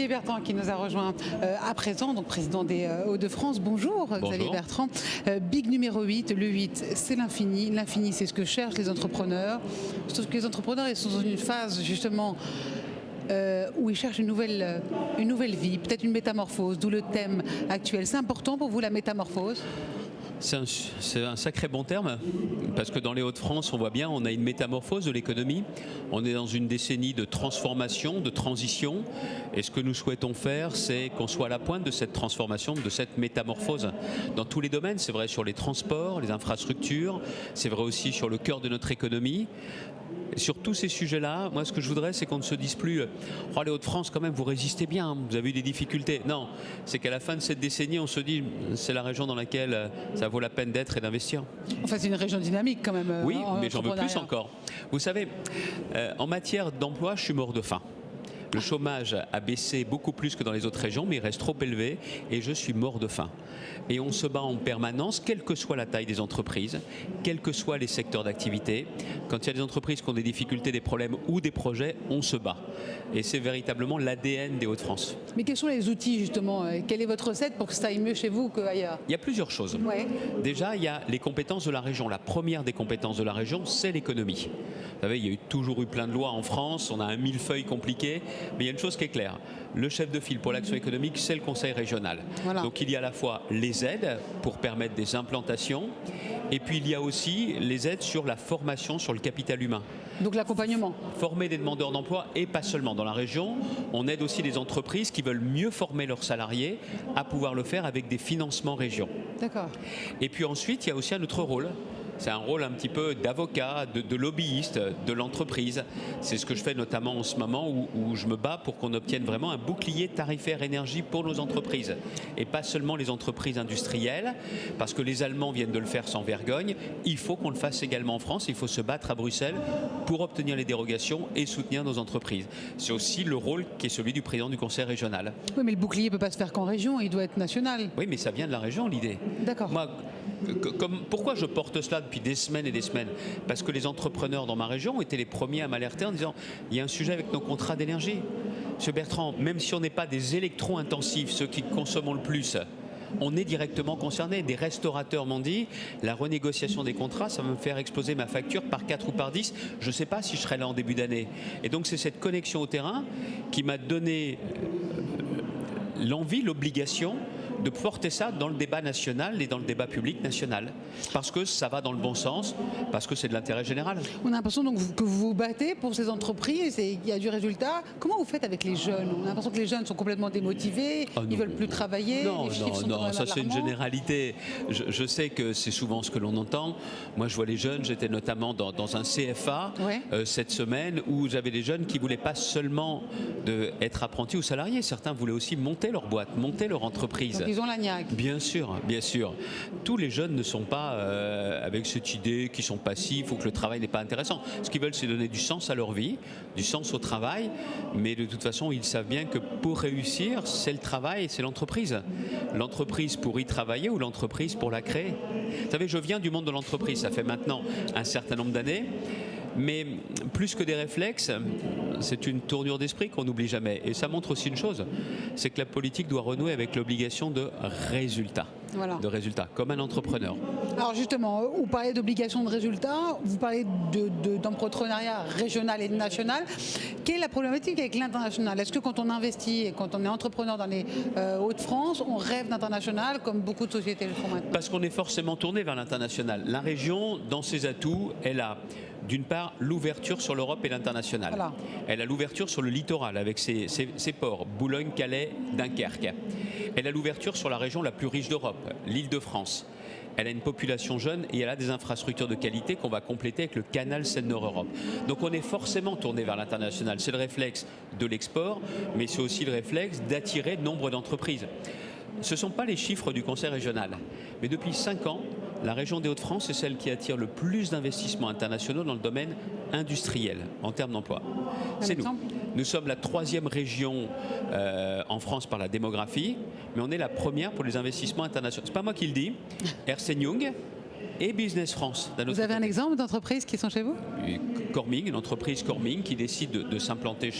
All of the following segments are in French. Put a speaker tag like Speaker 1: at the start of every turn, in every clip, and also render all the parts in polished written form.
Speaker 1: Xavier Bertrand qui nous a rejoint à présent, donc président des Hauts-de-France. Bonjour,
Speaker 2: Bonjour.
Speaker 1: Xavier Bertrand. Big numéro 8, le 8, c'est l'infini. L'infini, c'est ce que cherchent les entrepreneurs. Sauf que les entrepreneurs, ils sont dans une phase justement où ils cherchent une nouvelle vie, peut-être une métamorphose, d'où le thème actuel. C'est important pour vous, la métamorphose ?
Speaker 2: C'est un sacré bon terme, parce que dans les Hauts-de-France, on voit bien, on a une métamorphose de l'économie. On est dans une décennie de transformation, de transition. Et ce que nous souhaitons faire, c'est qu'on soit à la pointe de cette transformation, de cette métamorphose. Dans tous les domaines, c'est vrai sur les transports, les infrastructures, c'est vrai aussi sur le cœur de notre économie. Et sur tous ces sujets-là, moi ce que je voudrais, c'est qu'on ne se dise plus « Oh, les Hauts-de-France, quand même, vous résistez bien, vous avez eu des difficultés ». Non, c'est qu'à la fin de cette décennie, on se dit « C'est la région dans laquelle ça vaut la peine d'être et d'investir ».
Speaker 1: Enfin, c'est une région dynamique quand même.
Speaker 2: Oui, mais j'en veux plus encore. Vous savez, en matière d'emploi, je suis mort de faim. Le chômage a baissé beaucoup plus que dans les autres régions, mais il reste trop élevé et je suis mort de faim. Et on se bat en permanence, quelle que soit la taille des entreprises, quels que soient les secteurs d'activité. Quand il y a des entreprises qui ont des difficultés, des problèmes ou des projets, on se bat. Et c'est véritablement l'ADN des Hauts-de-France.
Speaker 1: Mais quels sont les outils justement? Quelle est votre recette pour que ça aille mieux chez vous qu'ailleurs?
Speaker 2: Il y a plusieurs choses.
Speaker 1: Ouais.
Speaker 2: Déjà, il y a les compétences de la région. La première des compétences de la région, c'est l'économie. Vous savez, il y a toujours eu plein de lois en France, on a un millefeuille compliqué, mais il y a une chose qui est claire. Le chef de file pour l'action économique, c'est le conseil régional. Voilà. Donc il y a à la fois les aides pour permettre des implantations, et puis il y a aussi les aides sur la formation, sur le capital humain.
Speaker 1: Donc l'accompagnement.
Speaker 2: Former des demandeurs d'emploi, et pas seulement. Dans la région, on aide aussi les entreprises qui veulent mieux former leurs salariés à pouvoir le faire avec des financements région.
Speaker 1: D'accord.
Speaker 2: Et puis ensuite, il y a aussi un autre rôle. C'est un rôle un petit peu d'avocat, de lobbyiste de l'entreprise. C'est ce que je fais notamment en ce moment où je me bats pour qu'on obtienne vraiment un bouclier tarifaire énergie pour nos entreprises. Et pas seulement les entreprises industrielles, parce que les Allemands viennent de le faire sans vergogne. Il faut qu'on le fasse également en France. Il faut se battre à Bruxelles pour obtenir les dérogations et soutenir nos entreprises. C'est aussi le rôle qui est celui du président du conseil régional.
Speaker 1: Oui, mais le bouclier ne peut pas se faire qu'en région, il doit être national.
Speaker 2: Oui, mais ça vient de la région, l'idée.
Speaker 1: D'accord.
Speaker 2: Moi, pourquoi je porte cela depuis des semaines et des semaines? Parce que les entrepreneurs dans ma région ont été les premiers à m'alerter en disant il y a un sujet avec nos contrats d'énergie. Monsieur Bertrand, même si on n'est pas des électro-intensifs, ceux qui consommons le plus, on est directement concerné. Des restaurateurs m'ont dit la renégociation des contrats, ça va me faire exploser ma facture par 4 ou par 10. Je ne sais pas si je serai là en début d'année. Et donc c'est cette connexion au terrain qui m'a donné l'envie, l'obligation de porter ça dans le débat national et dans le débat public national. Parce que ça va dans le bon sens, parce que c'est de l'intérêt général.
Speaker 1: On a l'impression donc que vous vous battez pour ces entreprises et il y a du résultat. Comment vous faites avec les jeunes? On a l'impression que les jeunes sont complètement démotivés, ils ne veulent plus travailler.
Speaker 2: Non, ça c'est une généralité. Je sais que c'est souvent ce que l'on entend. Moi je vois les jeunes, j'étais notamment dans un CFA cette semaine où j'avais des jeunes qui ne voulaient pas seulement être apprentis ou salariés. Certains voulaient aussi monter leur boîte, monter leur entreprise.
Speaker 1: Donc ils ont la niaque.
Speaker 2: Bien sûr, bien sûr. Tous les jeunes ne sont pas avec cette idée qu'ils sont passifs ou que le travail n'est pas intéressant. Ce qu'ils veulent, c'est donner du sens à leur vie, du sens au travail. Mais de toute façon, ils savent bien que pour réussir, c'est le travail, c'est l'entreprise. L'entreprise pour y travailler ou l'entreprise pour la créer. Vous savez, je viens du monde de l'entreprise. Ça fait maintenant un certain nombre d'années. Mais plus que des réflexes, c'est une tournure d'esprit qu'on n'oublie jamais. Et ça montre aussi une chose, c'est que la politique doit renouer avec l'obligation de résultat.
Speaker 1: Voilà.
Speaker 2: De résultats, comme un entrepreneur.
Speaker 1: Alors justement, vous parlez d'obligation de résultats, vous parlez d'entrepreneuriat régional et national. Quelle est la problématique avec l'international? Est-ce que quand on investit et quand on est entrepreneur dans les Hauts-de-France, on rêve d'international comme beaucoup de sociétés le font maintenant?
Speaker 2: Parce qu'on est forcément tourné vers l'international. La région, dans ses atouts, elle a d'une part l'ouverture sur l'Europe et l'international. Voilà. Elle a l'ouverture sur le littoral avec ses ports, Boulogne, Calais, Dunkerque. Elle a l'ouverture sur la région la plus riche d'Europe, l'Île-de-France. Elle a une population jeune et elle a des infrastructures de qualité qu'on va compléter avec le canal Seine-Nord-Europe. Donc on est forcément tourné vers l'international. C'est le réflexe de l'export, mais c'est aussi le réflexe d'attirer nombre d'entreprises. Ce ne sont pas les chiffres du conseil régional, mais depuis 5 ans, la région des Hauts-de-France est celle qui attire le plus d'investissements internationaux dans le domaine industriel, en termes d'emploi. C'est nous. Nous sommes la 3e région en France par la démographie, mais on est la première pour les investissements internationaux. Ce n'est pas moi qui le dis. Ernst & Young, et Business France.
Speaker 1: Vous avez un exemple d'entreprises qui sont chez vous?
Speaker 2: Corming, une entreprise Corming qui décide de s'implanter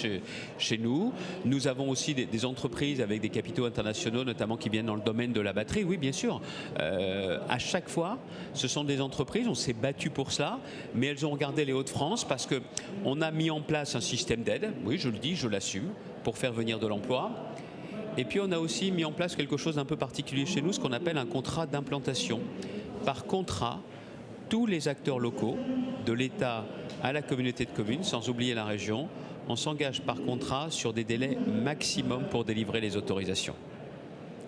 Speaker 2: chez nous. Nous avons aussi des entreprises avec des capitaux internationaux, notamment qui viennent dans le domaine de la batterie. Oui, bien sûr. À chaque fois, ce sont des entreprises, on s'est battu pour cela, mais elles ont regardé les Hauts-de-France parce qu'on a mis en place un système d'aide, oui, je le dis, je l'assume, pour faire venir de l'emploi. Et puis on a aussi mis en place quelque chose d'un peu particulier chez nous, ce qu'on appelle un contrat d'implantation. Par contrat, tous les acteurs locaux, de l'État à la communauté de communes, sans oublier la région, on s'engage par contrat sur des délais maximum pour délivrer les autorisations.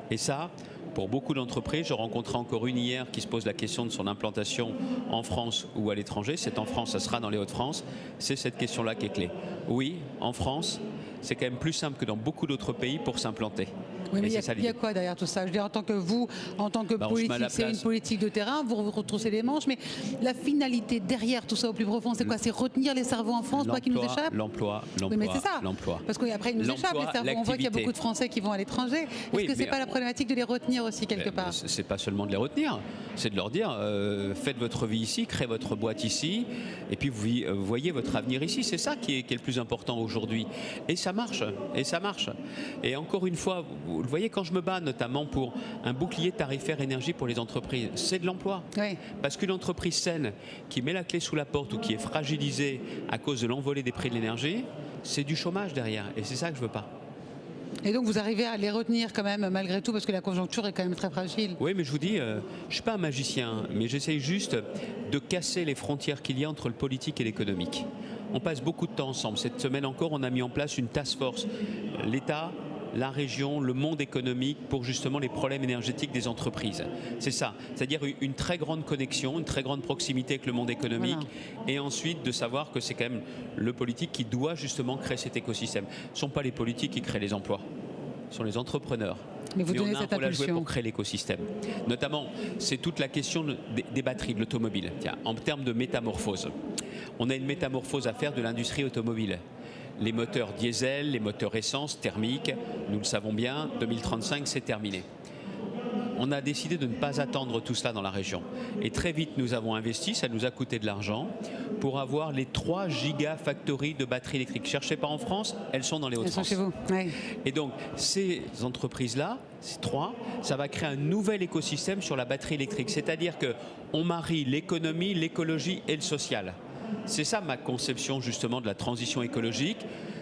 Speaker 2: Et ça, pour beaucoup d'entreprises, je rencontrais encore une hier qui se pose la question de son implantation en France ou à l'étranger. C'est en France, ça sera dans les Hauts-de-France. C'est cette question-là qui est clé. Oui, en France, c'est quand même plus simple que dans beaucoup d'autres pays pour s'implanter.
Speaker 1: Oui, mais il y a quoi derrière tout ça? Je veux dire, en tant que vous, en tant que politique, c'est une politique de terrain, vous vous retroussez les manches, mais la finalité derrière tout ça au plus profond, c'est quoi? C'est retenir les cerveaux en France, pas qu'ils nous échappent?
Speaker 2: L'emploi,
Speaker 1: oui, mais c'est ça. Parce qu'après, ils nous échappent, les cerveaux. On voit qu'il y a beaucoup de Français qui vont à l'étranger. Est-ce que ce n'est pas la problématique de les retenir aussi quelque part?
Speaker 2: C'est pas seulement de les retenir, c'est de leur dire, faites votre vie ici, créez votre boîte ici, et puis vous voyez votre avenir ici. C'est ça qui est le plus important aujourd'hui. Et ça marche, et ça marche. Et encore une fois, vous le voyez, quand je me bats notamment pour un bouclier tarifaire énergie pour les entreprises, c'est de l'emploi.
Speaker 1: Oui.
Speaker 2: Parce qu'une entreprise saine qui met la clé sous la porte ou qui est fragilisée à cause de l'envolée des prix de l'énergie, c'est du chômage derrière. Et c'est ça que je veux pas.
Speaker 1: Et donc vous arrivez à les retenir quand même malgré tout parce que la conjoncture est quand même très fragile.
Speaker 2: Oui, mais je vous dis, je ne suis pas un magicien, mais j'essaye juste de casser les frontières qu'il y a entre le politique et l'économique. On passe beaucoup de temps ensemble. Cette semaine encore, on a mis en place une task force. L'État, la région, le monde économique pour justement les problèmes énergétiques des entreprises. C'est ça, c'est-à-dire une très grande connexion, une très grande proximité avec le monde économique et ensuite de savoir que c'est quand même le politique qui doit justement créer cet écosystème. Ce ne sont pas les politiques qui créent les emplois, ce sont les entrepreneurs.
Speaker 1: Mais vous donnez
Speaker 2: on a un
Speaker 1: cette
Speaker 2: rôle à jouer
Speaker 1: impulsion
Speaker 2: pour créer l'écosystème. Notamment, c'est toute la question des batteries, de l'automobile. En termes de métamorphose, on a une métamorphose à faire de l'industrie automobile. Les moteurs diesel, les moteurs essence, thermiques, nous le savons bien, 2035 c'est terminé. On a décidé de ne pas attendre tout cela dans la région. Et très vite nous avons investi, ça nous a coûté de l'argent, pour avoir les 3 gigafactories de batteries électriques. Cherchez pas en France, elles sont dans les Hauts-de-France.
Speaker 1: Elles sont chez vous. Oui.
Speaker 2: Et donc ces entreprises-là, ces 3, ça va créer un nouvel écosystème sur la batterie électrique. C'est-à-dire qu'on marie l'économie, l'écologie et le social. C'est ça ma conception justement de la transition écologique.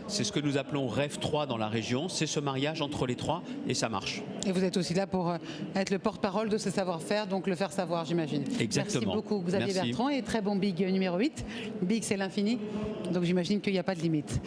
Speaker 2: C'est ce que nous appelons Rêve 3 dans la région. C'est ce mariage entre les 3 et ça marche.
Speaker 1: Et vous êtes aussi là pour être le porte-parole de ce savoir-faire, donc le faire savoir, j'imagine.
Speaker 2: Exactement.
Speaker 1: Merci beaucoup Xavier Bertrand et très bon big numéro 8. Big c'est l'infini, donc j'imagine qu'il n'y a pas de limite.